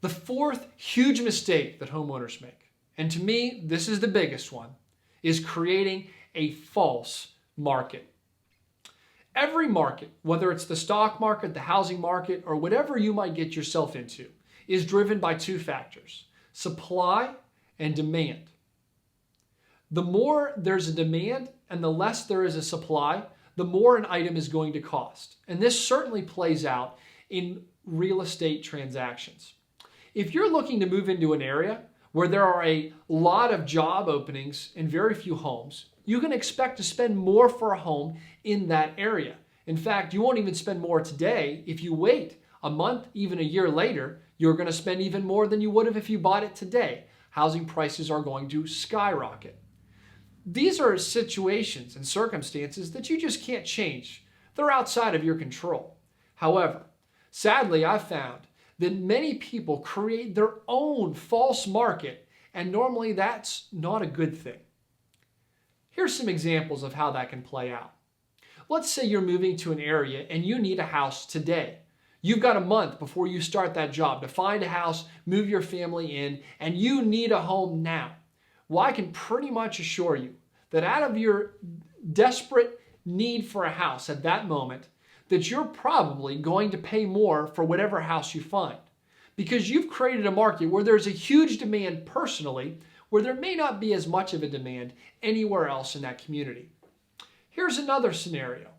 The fourth huge mistake that homeowners make, and to me, this is the biggest one, is creating a false market. Every market, whether it's the stock market, the housing market, or whatever you might get yourself into, is driven by two factors: supply and demand. The more there's a demand and the less there is a supply, the more an item is going to cost. And this certainly plays out in real estate transactions. If you're looking to move into an area where there are a lot of job openings and very few homes, you can expect to spend more for a home in that area. In fact, you won't even spend more today. If you wait a month, even a year later, you're going to spend even more than you would have if you bought it today. Housing prices are going to skyrocket. These are situations and circumstances that you just can't change. They're outside of your control. However, sadly, I've found that many people create their own false market, and normally that's not a good thing. Here's some examples of how that can play out. Let's say you're moving to an area and you need a house today. You've got a month before you start that job to find a house, move your family in, and you need a home now. Well, I can pretty much assure you that out of your desperate need for a house at that moment, that you're probably going to pay more for whatever house you find, because you've created a market where there's a huge demand personally, where there may not be as much of a demand anywhere else in that community. Here's another scenario.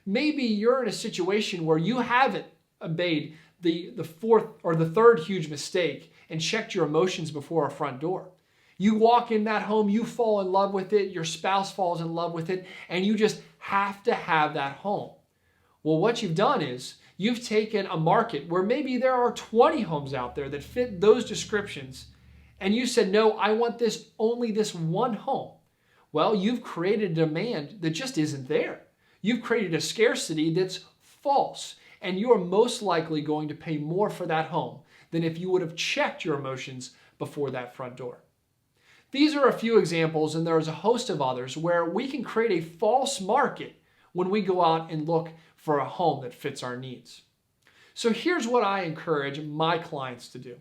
Maybe you're in a situation where you haven't obeyed the fourth or the third huge mistake and checked your emotions before a front door. You walk in that home, you fall in love with it, your spouse falls in love with it, and you just have to have that home. Well, what you've done is you've taken a market where maybe there are 20 homes out there that fit those descriptions, and you said, no, I want only this one home. Well, you've created a demand that just isn't there. You've created a scarcity that's false, and you are most likely going to pay more for that home than if you would have checked your emotions before that front door. These are a few examples, and there's a host of others where we can create a false market when we go out and look for a home that fits our needs. So here's what I encourage my clients to do.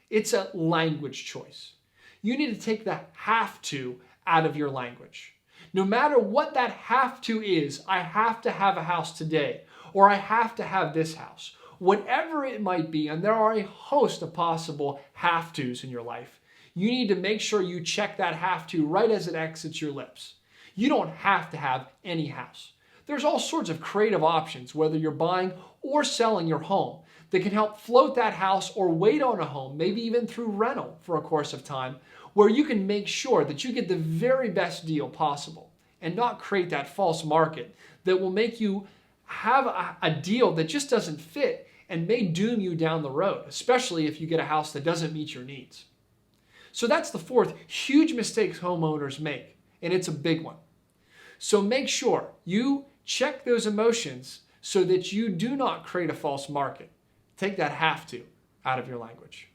It's a language choice. You need to take the have to out of your language. No matter what that have to is, I have to have a house today, or I have to have this house. Whatever it might be, and there are a host of possible have tos in your life, you need to make sure you check that have to right as it exits your lips. You don't have to have any house. There's all sorts of creative options, whether you're buying or selling your home, that can help float that house or wait on a home, maybe even through rental for a course of time, where you can make sure that you get the very best deal possible and not create that false market that will make you have a deal that just doesn't fit and may doom you down the road, especially if you get a house that doesn't meet your needs. So that's the fourth huge mistake homeowners make, and it's a big one. So make sure you check those emotions so that you do not create a false market. Take that have to out of your language.